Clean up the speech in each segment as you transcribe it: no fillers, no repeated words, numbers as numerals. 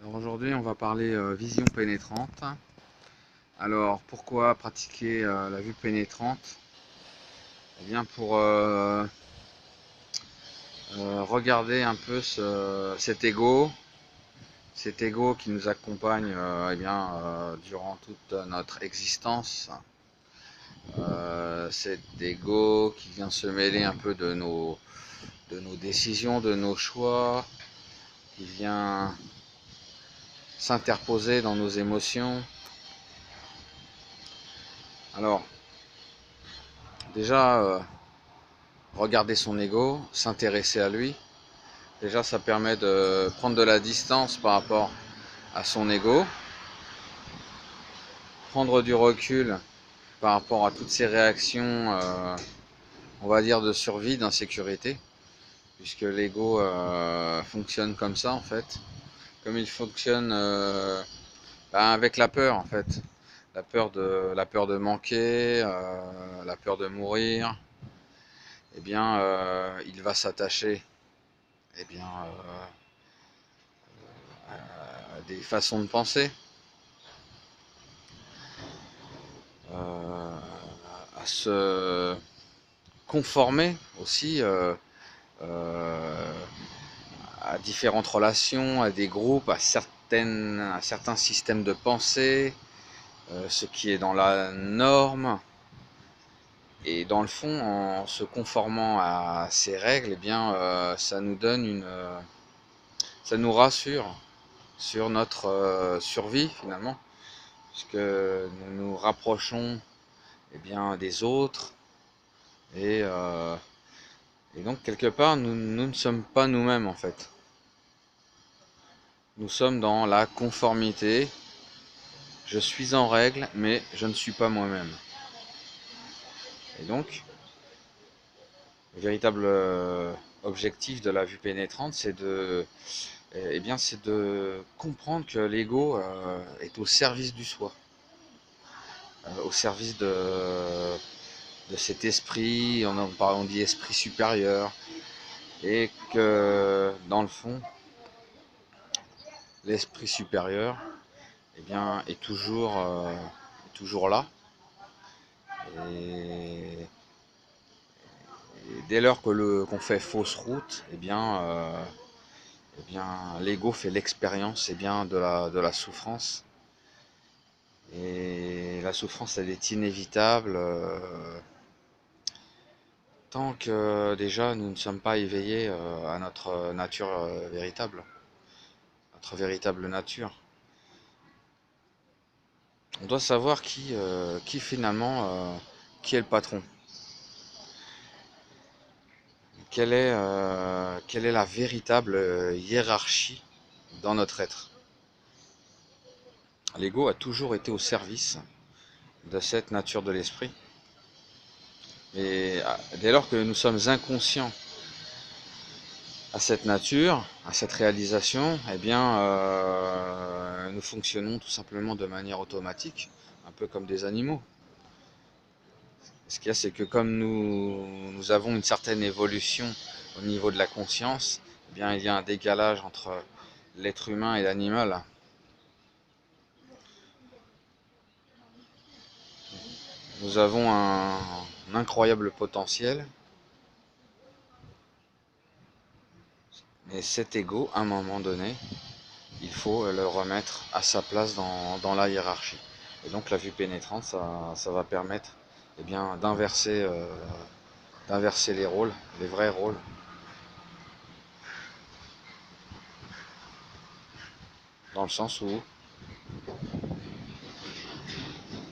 Alors aujourd'hui, on va parler vision pénétrante. Alors pourquoi pratiquer la vue pénétrante? Eh bien pour regarder un peu cet ego qui nous accompagne durant toute notre existence. Cet ego qui vient se mêler un peu de nos décisions, de nos choix, qui vient s'interposer dans nos émotions. Alors déjà, regarder son ego, s'intéresser à lui, déjà ça permet de prendre de la distance par rapport à son ego, prendre du recul par rapport à toutes ces réactions, on va dire de survie, d'insécurité, puisque l'ego fonctionne comme ça en fait, comme il fonctionne avec la peur en fait, la peur de manquer, la peur de mourir. Eh bien, il va s'attacher, eh bien, des façons de penser, à se conformer aussi euh, à différentes relations, à des groupes, à certains systèmes de pensée, ce qui est dans la norme. Et dans le fond, en se conformant à ces règles, eh bien, ça nous donne ça nous rassure sur notre survie finalement, puisque nous nous rapprochons eh bien, des autres et, euh, et donc quelque part nous ne sommes pas nous-mêmes en fait. Nous sommes dans la conformité. Je suis en règle, mais je ne suis pas moi-même. Et donc, le véritable objectif de la vue pénétrante, c'est de comprendre que l'ego est au service du soi, au service de cet esprit, on dit esprit supérieur, et que dans le fond, l'esprit supérieur eh bien, est toujours là. Et, et dès lors qu'on fait fausse route, eh bien l'ego fait l'expérience de la souffrance. Et la souffrance, elle est inévitable tant que déjà nous ne sommes pas éveillés à notre nature véritable, notre véritable nature. On doit savoir qui finalement, qui est le patron. Quelle est la véritable hiérarchie dans notre être. L'ego a toujours été au service de cette nature de l'esprit. Et dès lors que nous sommes inconscients à cette nature, à cette réalisation, eh bien, nous fonctionnons tout simplement de manière automatique, un peu comme des animaux. Ce qu'il y a, c'est que comme nous avons une certaine évolution au niveau de la conscience, eh bien, il y a un décalage entre l'être humain et l'animal. Nous avons un incroyable potentiel, mais cet ego, à un moment donné, il faut le remettre à sa place dans la hiérarchie. Et donc la vue pénétrante, ça va permettre eh bien, d'inverser les rôles, les vrais rôles. Dans le sens où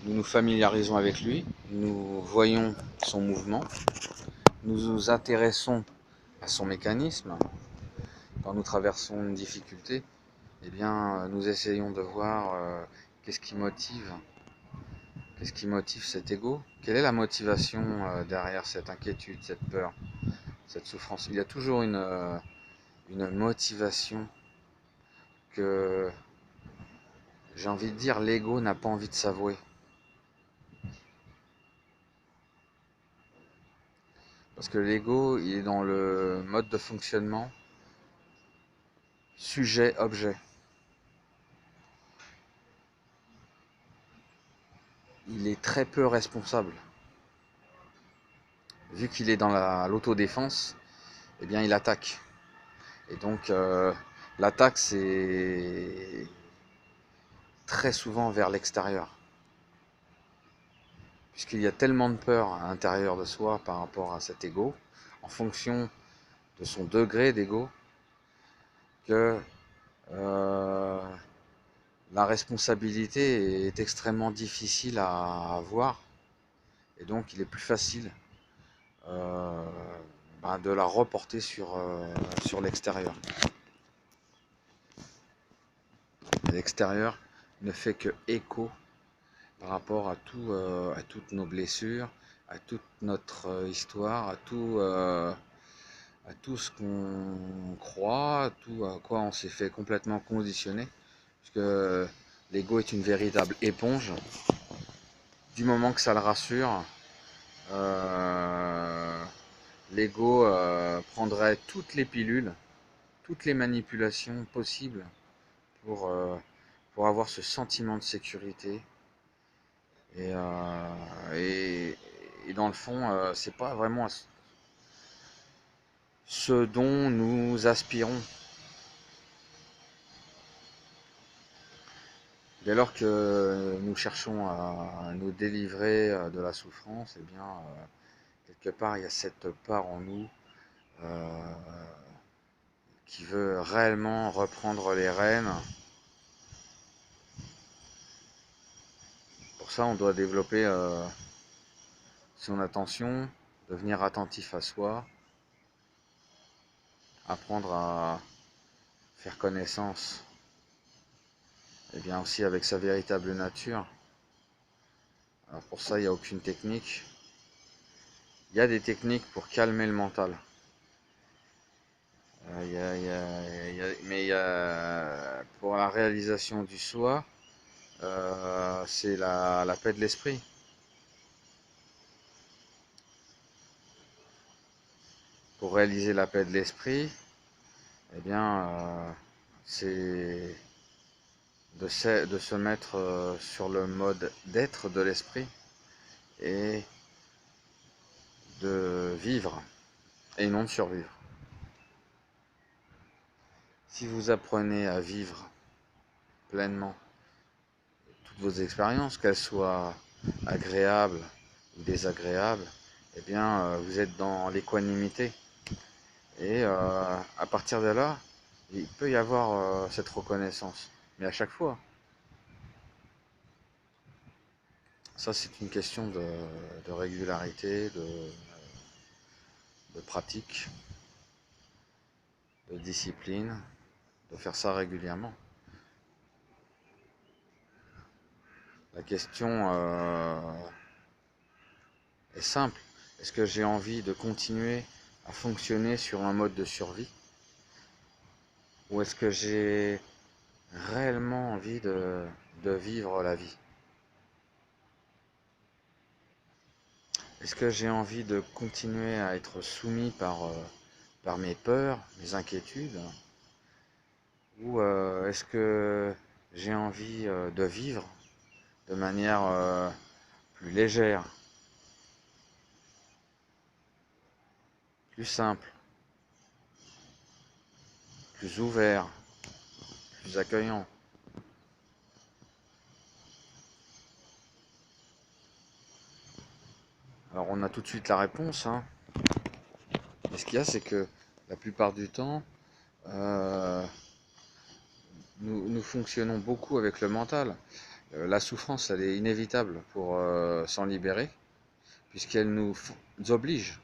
nous nous familiarisons avec lui, nous voyons son mouvement, nous nous intéressons à son mécanisme. Quand nous traversons une difficulté, eh bien, nous essayons de voir qu'est-ce qui motive cet ego. Quelle est la motivation derrière cette inquiétude, cette peur, cette souffrance? Il y a toujours une motivation que, j'ai envie de dire, l'ego n'a pas envie de s'avouer. Parce que l'ego, il est dans le mode de fonctionnement sujet-objet. il est très peu responsable. Vu qu'il est dans l'autodéfense, eh bien il attaque. Et donc l'attaque, c'est très souvent vers l'extérieur. Puisqu'il y a tellement de peur à l'intérieur de soi par rapport à cet ego, en fonction de son degré d'ego, que la responsabilité est extrêmement difficile à avoir. Et donc il est plus facile euh, de la reporter sur l'extérieur. L'extérieur ne fait que écho par rapport à toutes nos blessures, à toute notre histoire, à tout ce qu'on croit, à tout à quoi on s'est fait complètement conditionner. Parce que l'ego est une véritable éponge. Du moment que ça le rassure, l'ego prendrait toutes les pilules, toutes les manipulations possibles pour, euh, pour avoir ce sentiment de sécurité. Et, et dans le fond, c'est pas vraiment ce dont nous aspirons. Dès lors que nous cherchons à nous délivrer de la souffrance, eh bien, quelque part, il y a cette part en nous euh, qui veut réellement reprendre les rênes. Pour ça, on doit développer son attention, devenir attentif à soi, apprendre à faire connaissance, et bien aussi avec sa véritable nature. Alors pour ça, il n'y a aucune technique. Il y a des techniques pour calmer le mental. Mais pour la réalisation du soi, c'est la paix de l'esprit. Pour réaliser la paix de l'esprit, eh bien, c'est de se mettre sur le mode d'être de l'esprit et de vivre et non de survivre. Si vous apprenez à vivre pleinement toutes vos expériences, qu'elles soient agréables ou désagréables, eh bien, vous êtes dans l'équanimité. Et à partir de là, il peut y avoir cette reconnaissance. Mais à chaque fois, ça c'est une question de régularité, de pratique, de discipline, de faire ça régulièrement. La question est simple. Est-ce que j'ai envie de continuer à fonctionner sur un mode de survie? Ou est-ce que j'ai réellement envie de vivre la vie? Est-ce que j'ai envie de continuer à être soumis par mes peurs, mes inquiétudes? Ou est-ce que j'ai envie de vivre de manière plus légère, plus simple, plus ouvert, plus accueillant? Alors on a tout de suite la réponse, hein. Mais ce qu'il y a, c'est que la plupart du temps, euh, nous fonctionnons beaucoup avec le mental. La souffrance, elle est inévitable pour s'en libérer, puisqu'elle nous oblige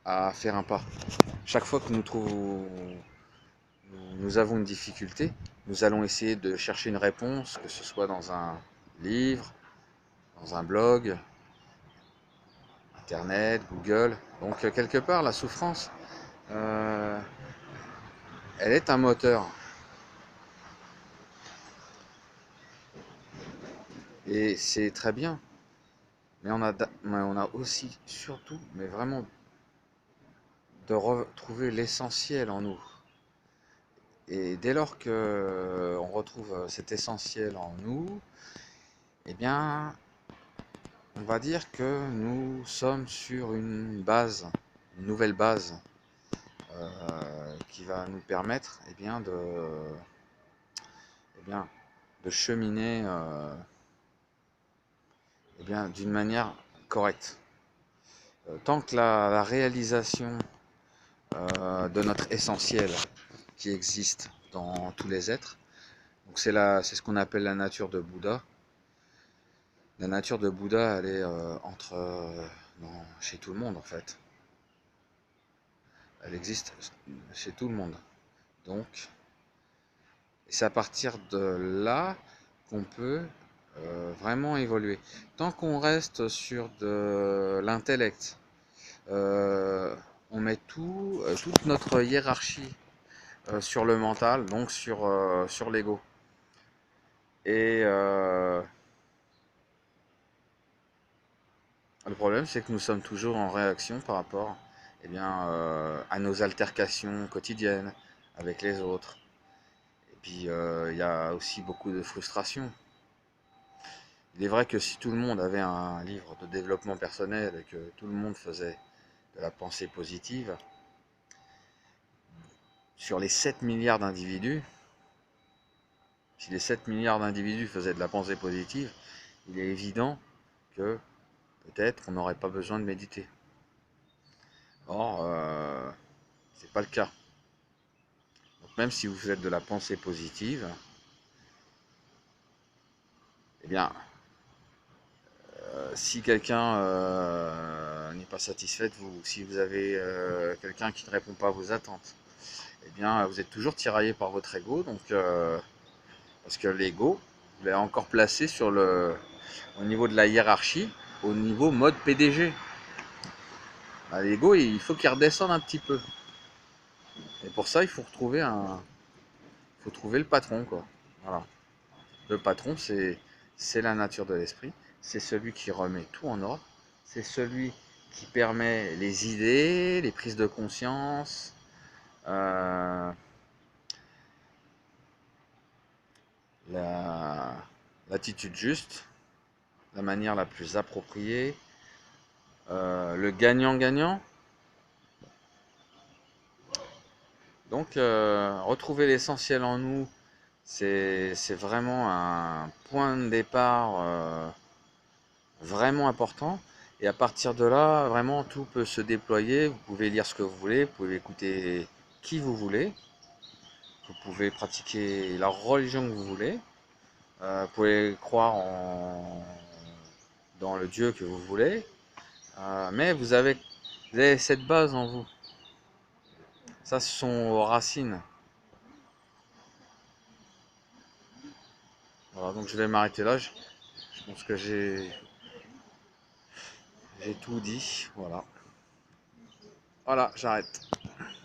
à faire un pas. Chaque fois que nous avons une difficulté, nous allons essayer de chercher une réponse, que ce soit dans un livre, dans un blog, Internet, Google. Donc quelque part, la souffrance, euh, elle est un moteur. Et c'est très bien. Mais on a aussi, surtout, mais vraiment, de retrouver l'essentiel en nous. Et dès lors que on retrouve cet essentiel en nous, eh bien, on va dire que nous sommes sur une base, une nouvelle base qui va nous permettre eh bien, de cheminer d'une manière correcte. Tant que la réalisation de notre essentiel qui existe dans tous les êtres, donc c'est ce qu'on appelle la nature de Bouddha. La nature de Bouddha, elle est chez tout le monde en fait. Elle existe chez tout le monde. Donc, c'est à partir de là qu'on peut vraiment évoluer. Tant qu'on reste sur de l'intellect, on met toute notre hiérarchie sur le mental, donc sur l'ego. Et le problème, c'est que nous sommes toujours en réaction par rapport à nos altercations quotidiennes avec les autres. Et puis, il y a aussi beaucoup de frustration. Il est vrai que si tout le monde avait un livre de développement personnel et que tout le monde faisait de la pensée positive, sur les 7 milliards d'individus, si les 7 milliards d'individus faisaient de la pensée positive, il est évident que peut-être on n'aurait pas besoin de méditer. Or, c'est pas le cas. Donc même si vous faites de la pensée positive, eh bien, si quelqu'un n'est pas satisfait de vous, si vous avez quelqu'un qui ne répond pas à vos attentes, eh bien, vous êtes toujours tiraillé par votre ego, donc parce que l'ego, vous l'avez encore placé au niveau de la hiérarchie, au niveau mode PDG. Bah, l'ego, il faut qu'il redescende un petit peu. Et pour ça, il faut faut trouver le patron, quoi. Voilà. Le patron, c'est la nature de l'esprit. C'est celui qui remet tout en ordre. C'est celui qui permet les idées, les prises de conscience, euh, l'attitude juste, la manière la plus appropriée, le gagnant-gagnant. Donc, retrouver l'essentiel en nous, c'est vraiment un point de départ vraiment important. Et à partir de là, vraiment, tout peut se déployer. Vous pouvez lire ce que vous voulez, vous pouvez écouter qui vous voulez, vous pouvez pratiquer la religion que vous voulez, vous pouvez croire dans le Dieu que vous voulez, mais vous avez cette base en vous. Ça, ce sont vos racines. Voilà, donc je vais m'arrêter là. Je pense que j'ai tout dit. Voilà. Voilà, j'arrête.